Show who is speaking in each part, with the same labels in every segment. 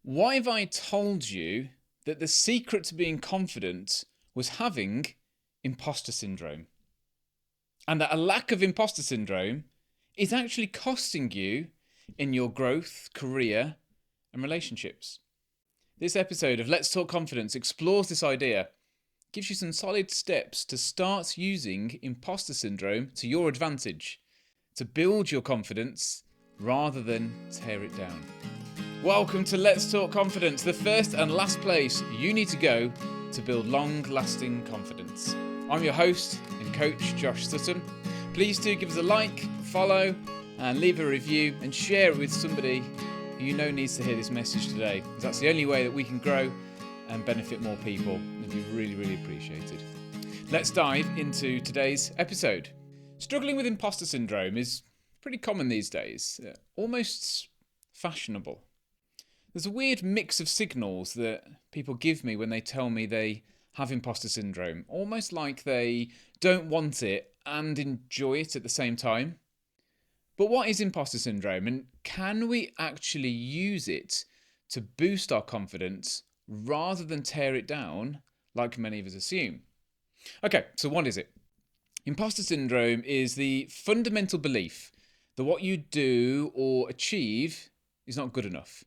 Speaker 1: Why have I told you that the secret to being confident was having imposter syndrome? And that a lack of imposter syndrome is actually costing you in your growth, career, and relationships. This episode of Let's Talk Confidence explores this idea, gives you some solid steps to start using imposter syndrome to your advantage, to build your confidence rather than tear it down. Welcome to Let's Talk Confidence, the first and last place you need to go to build long-lasting confidence. I'm your host and coach, Josh Sutton. Please do give us a like, follow, and leave a review and share it with somebody who you know needs to hear this message today. That's the only way that we can grow and benefit more people. It'd be really, really appreciated. Let's dive into today's episode. Struggling with imposter syndrome is pretty common these days, almost fashionable. There's a weird mix of signals that people give me when they tell me they have imposter syndrome, almost like they don't want it and enjoy it at the same time. But what is imposter syndrome, and can we actually use it to boost our confidence rather than tear it down like many of us assume? Okay, so what is it? Imposter syndrome is the fundamental belief that what you do or achieve is not good enough.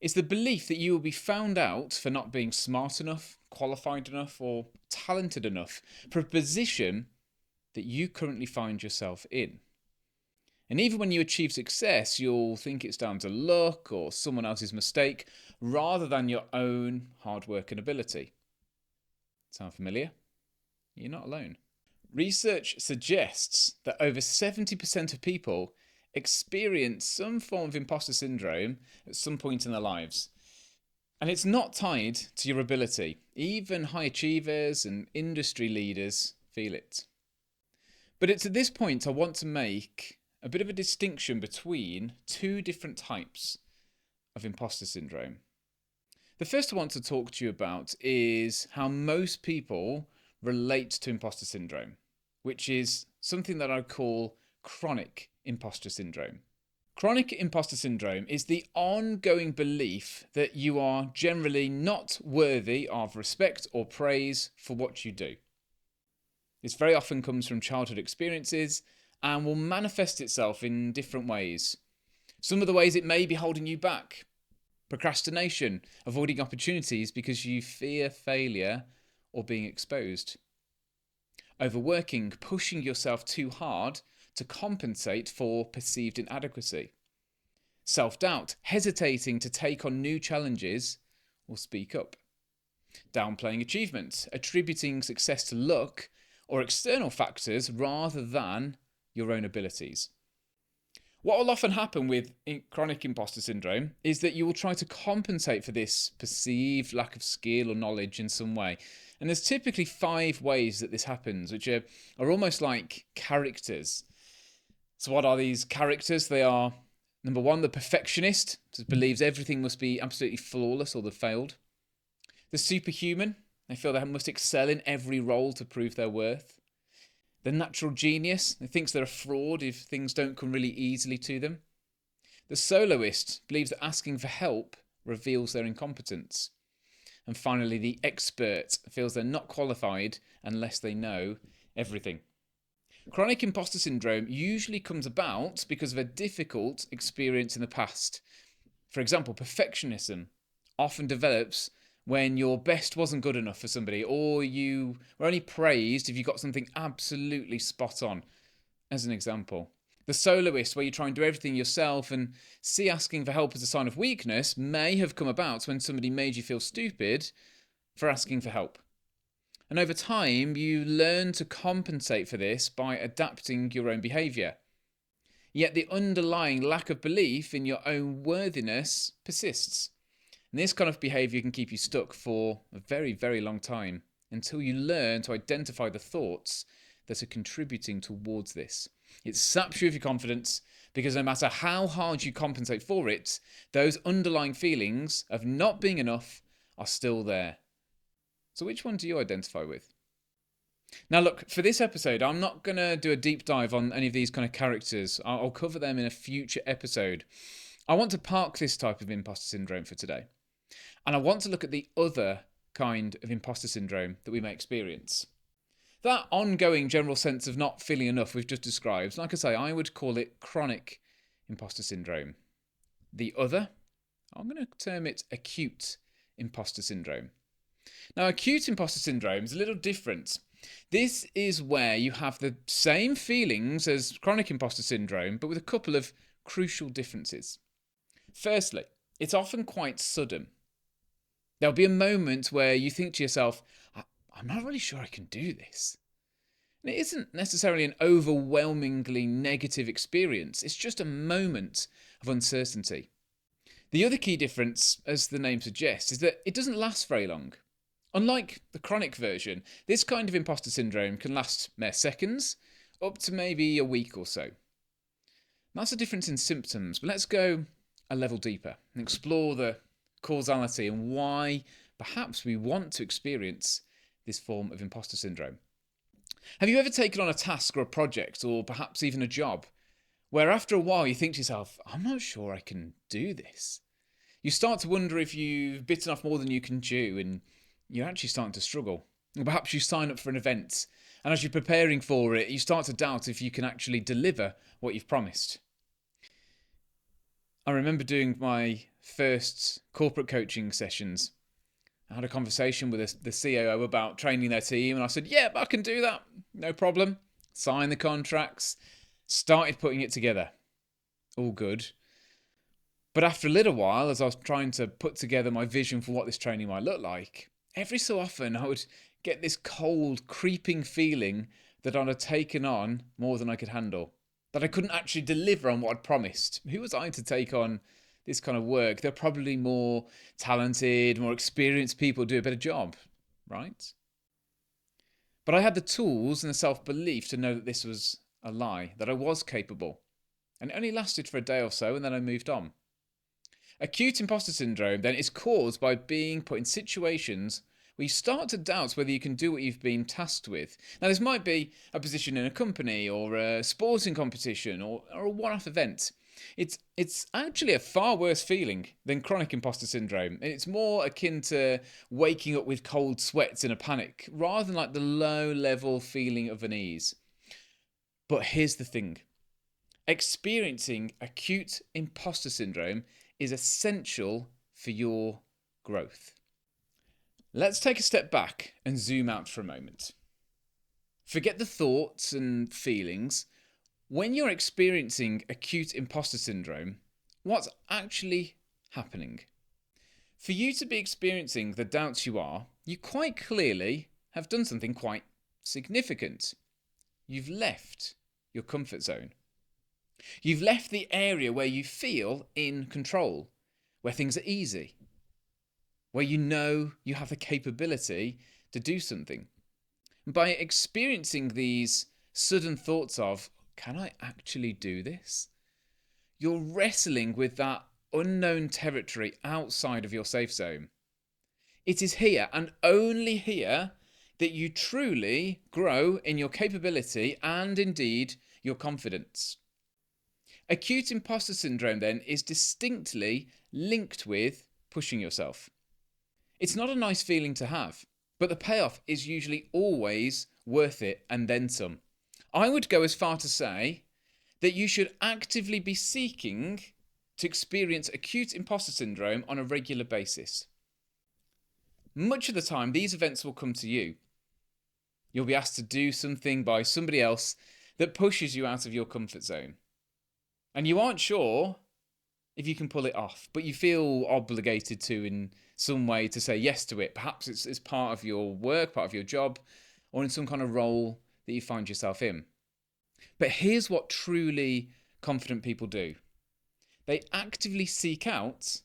Speaker 1: It's the belief that you will be found out for not being smart enough, qualified enough, or talented enough for a position that you currently find yourself in. And even when you achieve success, you'll think it's down to luck or someone else's mistake rather than your own hard work and ability. Sound familiar? You're not alone. Research suggests that over 70% of people experience some form of imposter syndrome at some point in their lives. And it's not tied to your ability. Even high achievers and industry leaders feel it. But it's at this point I want to make a bit of a distinction between two different types of imposter syndrome. The first I want to talk to you about is how most people relate to imposter syndrome, which is something that I call chronic imposter syndrome. Chronic imposter syndrome is the ongoing belief that you are generally not worthy of respect or praise for what you do. This very often comes from childhood experiences and will manifest itself in different ways. Some of the ways it may be holding you back: procrastination, avoiding opportunities because you fear failure or being exposed; overworking, pushing yourself too hard to compensate for perceived inadequacy; self-doubt, hesitating to take on new challenges or speak up; downplaying achievements, attributing success to luck or external factors rather than your own abilities. What will often happen with chronic imposter syndrome is that you will try to compensate for this perceived lack of skill or knowledge in some way. And there's typically 5 ways that this happens, which are almost like characters. So what are these characters? They are, number 1, the perfectionist, who believes everything must be absolutely flawless or they've failed. The superhuman, they feel they must excel in every role to prove their worth. The natural genius, who thinks they're a fraud if things don't come really easily to them. The soloist believes that asking for help reveals their incompetence. And finally, the expert feels they're not qualified unless they know everything. Chronic imposter syndrome usually comes about because of a difficult experience in the past. For example, perfectionism often develops when your best wasn't good enough for somebody, or you were only praised if you got something absolutely spot on, as an example. The soloist, where you try and do everything yourself and see asking for help as a sign of weakness, may have come about when somebody made you feel stupid for asking for help. And over time, you learn to compensate for this by adapting your own behaviour. Yet the underlying lack of belief in your own worthiness persists. And this kind of behaviour can keep you stuck for a very, very long time until you learn to identify the thoughts that are contributing towards this. It saps you of your confidence because no matter how hard you compensate for it, those underlying feelings of not being enough are still there. So which one do you identify with? Now look, for this episode, I'm not going to do a deep dive on any of these kind of characters. I'll cover them in a future episode. I want to park this type of imposter syndrome for today. And I want to look at the other kind of imposter syndrome that we may experience. That ongoing general sense of not feeling enough we've just described, like I say, I would call it chronic imposter syndrome. The other, I'm going to term it acute imposter syndrome. Now, acute imposter syndrome is a little different. This is where you have the same feelings as chronic imposter syndrome, but with a couple of crucial differences. Firstly, it's often quite sudden. There'll be a moment where you think to yourself, I'm not really sure I can do this. And it isn't necessarily an overwhelmingly negative experience, it's just a moment of uncertainty. The other key difference, as the name suggests, is that it doesn't last very long. Unlike the chronic version, this kind of imposter syndrome can last mere seconds, up to maybe a week or so. That's a difference in symptoms, but let's go a level deeper and explore the causality and why perhaps we want to experience this form of imposter syndrome. Have you ever taken on a task or a project, or perhaps even a job, where after a while you think to yourself, I'm not sure I can do this? You start to wonder if you've bitten off more than you can chew and you're actually starting to struggle. Or perhaps you sign up for an event, and as you're preparing for it, you start to doubt if you can actually deliver what you've promised. I remember doing my first corporate coaching sessions. I had a conversation with the COO about training their team, and I said, yeah, I can do that, no problem. Signed the contracts, started putting it together. All good. But after a little while, as I was trying to put together my vision for what this training might look like, every so often I would get this cold, creeping feeling that I'd have taken on more than I could handle, that I couldn't actually deliver on what I'd promised. Who was I to take on this kind of work? There are probably more talented, more experienced people do a better job, right? But I had the tools and the self-belief to know that this was a lie, that I was capable. And it only lasted for a day or so, and then I moved on. Acute imposter syndrome then is caused by being put in situations where you start to doubt whether you can do what you've been tasked with. Now, this might be a position in a company or a sporting competition or a one-off event. It's actually a far worse feeling than chronic imposter syndrome. It's more akin to waking up with cold sweats in a panic, rather than like the low-level feeling of unease. But here's the thing. Experiencing acute imposter syndrome is essential for your growth. Let's take a step back and zoom out for a moment. Forget the thoughts and feelings. When you're experiencing acute imposter syndrome, what's actually happening? For you to be experiencing the doubts you quite clearly have done something quite significant. You've left your comfort zone. You've left the area where you feel in control, where things are easy, where you know you have the capability to do something. By experiencing these sudden thoughts of, can I actually do this? You're wrestling with that unknown territory outside of your safe zone. It is here and only here that you truly grow in your capability and indeed your confidence. Acute imposter syndrome then is distinctly linked with pushing yourself. It's not a nice feeling to have, but the payoff is usually always worth it and then some. I would go as far to say that you should actively be seeking to experience acute imposter syndrome on a regular basis. Much of the time, these events will come to you. You'll be asked to do something by somebody else that pushes you out of your comfort zone. And you aren't sure if you can pull it off, but you feel obligated to in some way to say yes to it. Perhaps it's part of your work, part of your job, or in some kind of role that you find yourself in. But here's what truly confident people do. They actively seek out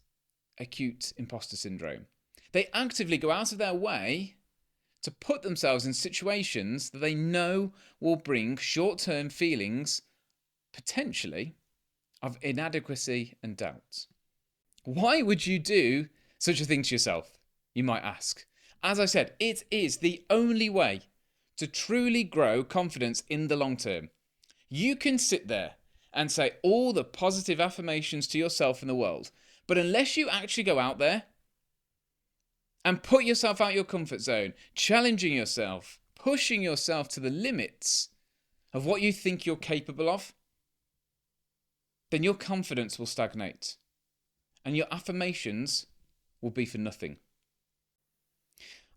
Speaker 1: acute imposter syndrome. They actively go out of their way to put themselves in situations that they know will bring short-term feelings, potentially, of inadequacy and doubt. Why would you do such a thing to yourself, you might ask? As I said, it is the only way to truly grow confidence in the long term. You can sit there and say all the positive affirmations to yourself in the world. But unless you actually go out there and put yourself out your comfort zone, challenging yourself, pushing yourself to the limits of what you think you're capable of, then your confidence will stagnate and your affirmations will be for nothing.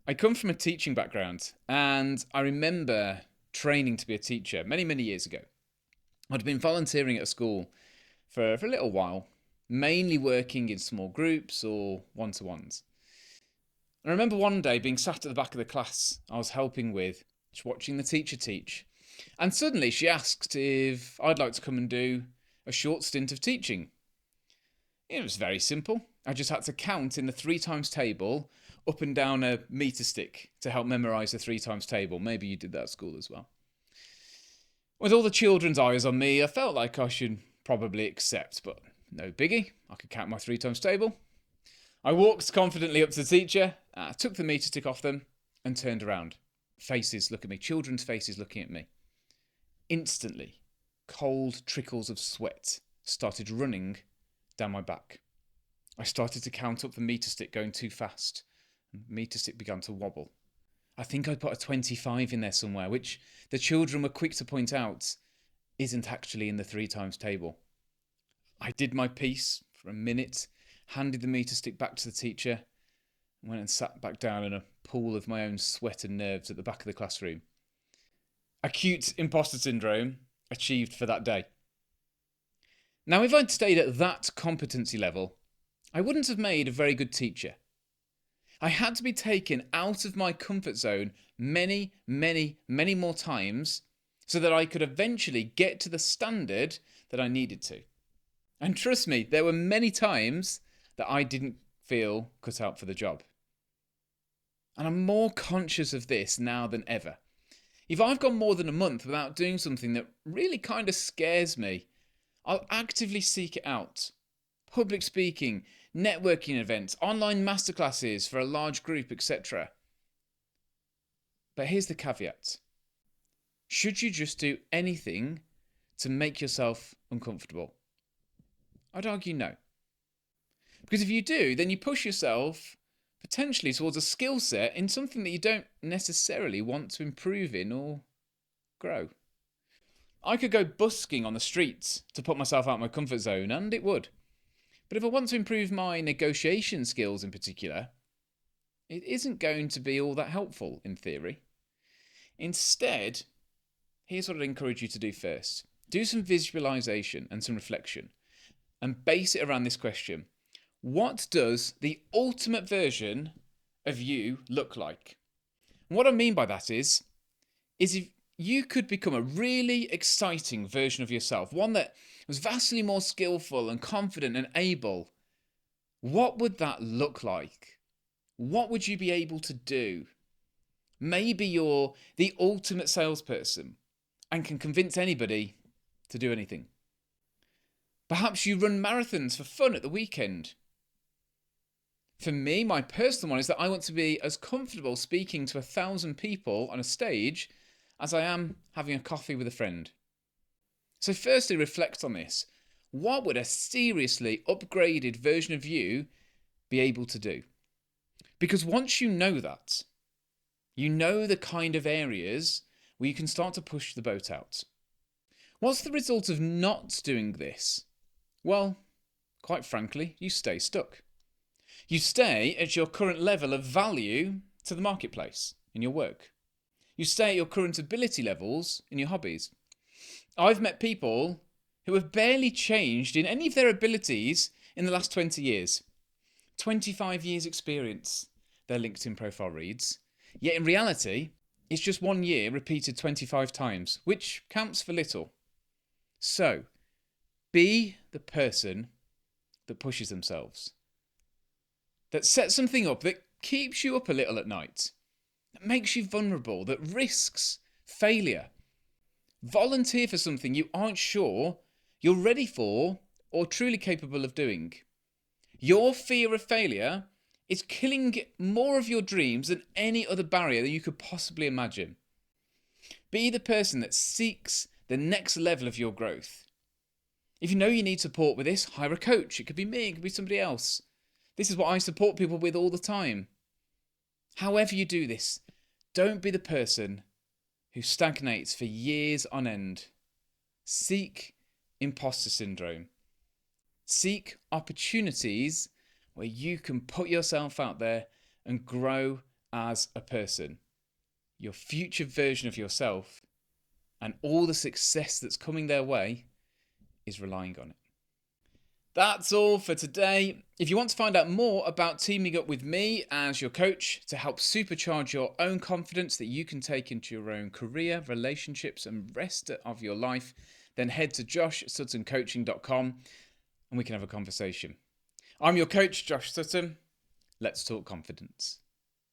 Speaker 1: I come from a teaching background, and I remember training to be a teacher many, many years ago. I'd been volunteering at a school for a little while, mainly working in small groups or one-to-ones. I remember one day being sat at the back of the class I was helping with, just watching the teacher teach, and suddenly she asked if I'd like to come and do a short stint of teaching. It was very simple. I just had to count in the 3 times table up and down a meter stick to help memorise the 3 times table. Maybe you did that at school as well. With all the children's eyes on me, I felt like I should probably accept, but no biggie. I could count my 3 times table. I walked confidently up to the teacher, took the meter stick off them, and turned around. Faces look at me, children's faces looking at me. Instantly, cold trickles of sweat started running down my back. I started to count up the meter stick going too fast. The meter stick began to wobble. I think I put a 25 in there somewhere, which the children were quick to point out isn't actually in the 3 times table. I did my piece for a minute, handed the meter stick back to the teacher, and went and sat back down in a pool of my own sweat and nerves at the back of the classroom. Acute imposter syndrome achieved for that day. Now, if I'd stayed at that competency level, I wouldn't have made a very good teacher. I had to be taken out of my comfort zone many, many, many more times so that I could eventually get to the standard that I needed to. And trust me, there were many times that I didn't feel cut out for the job. And I'm more conscious of this now than ever. If I've gone more than a month without doing something that really kind of scares me, I'll actively seek it out. Public speaking, networking events, online masterclasses for a large group, etc. But here's the caveat. Should you just do anything to make yourself uncomfortable? I'd argue no. Because if you do, then you push yourself potentially towards a skill set in something that you don't necessarily want to improve in or grow. I could go busking on the streets to put myself out of my comfort zone, and it would. But if I want to improve my negotiation skills in particular, it isn't going to be all that helpful in theory. Instead, here's what I'd encourage you to do first. Do some visualization and some reflection and base it around this question. What does the ultimate version of you look like? And what I mean by that is if you could become a really exciting version of yourself, one that was vastly more skillful and confident and able, what would that look like? What would you be able to do? Maybe you're the ultimate salesperson and can convince anybody to do anything. Perhaps you run marathons for fun at the weekend. For me, my personal one is that I want to be as comfortable speaking to 1,000 people on a stage as I am having a coffee with a friend. So firstly, reflect on this. What would a seriously upgraded version of you be able to do? Because once you know that, you know the kind of areas where you can start to push the boat out. What's the result of not doing this? Well, quite frankly, you stay stuck. You stay at your current level of value to the marketplace in your work. You stay at your current ability levels in your hobbies. I've met people who have barely changed in any of their abilities in the last 20 years. 25 years experience, their LinkedIn profile reads. Yet in reality, it's just 1 year repeated 25 times, which counts for little. So, be the person that pushes themselves. That sets something up that keeps you up a little at night. That makes you vulnerable, that risks failure. Volunteer for something you aren't sure you're ready for or truly capable of doing. Your fear of failure is killing more of your dreams than any other barrier that you could possibly imagine. Be the person that seeks the next level of your growth. If you know you need support with this, hire a coach. It could be me, it could be somebody else. This is what I support people with all the time. However you do this, don't be the person who stagnates for years on end. Seek imposter syndrome. Seek opportunities where you can put yourself out there and grow as a person. Your future version of yourself and all the success that's coming their way is relying on it. That's all for today. If you want to find out more about teaming up with me as your coach to help supercharge your own confidence that you can take into your own career, relationships, and rest of your life, then head to joshsuttoncoaching.com and we can have a conversation. I'm your coach, Josh Sutton. Let's talk confidence.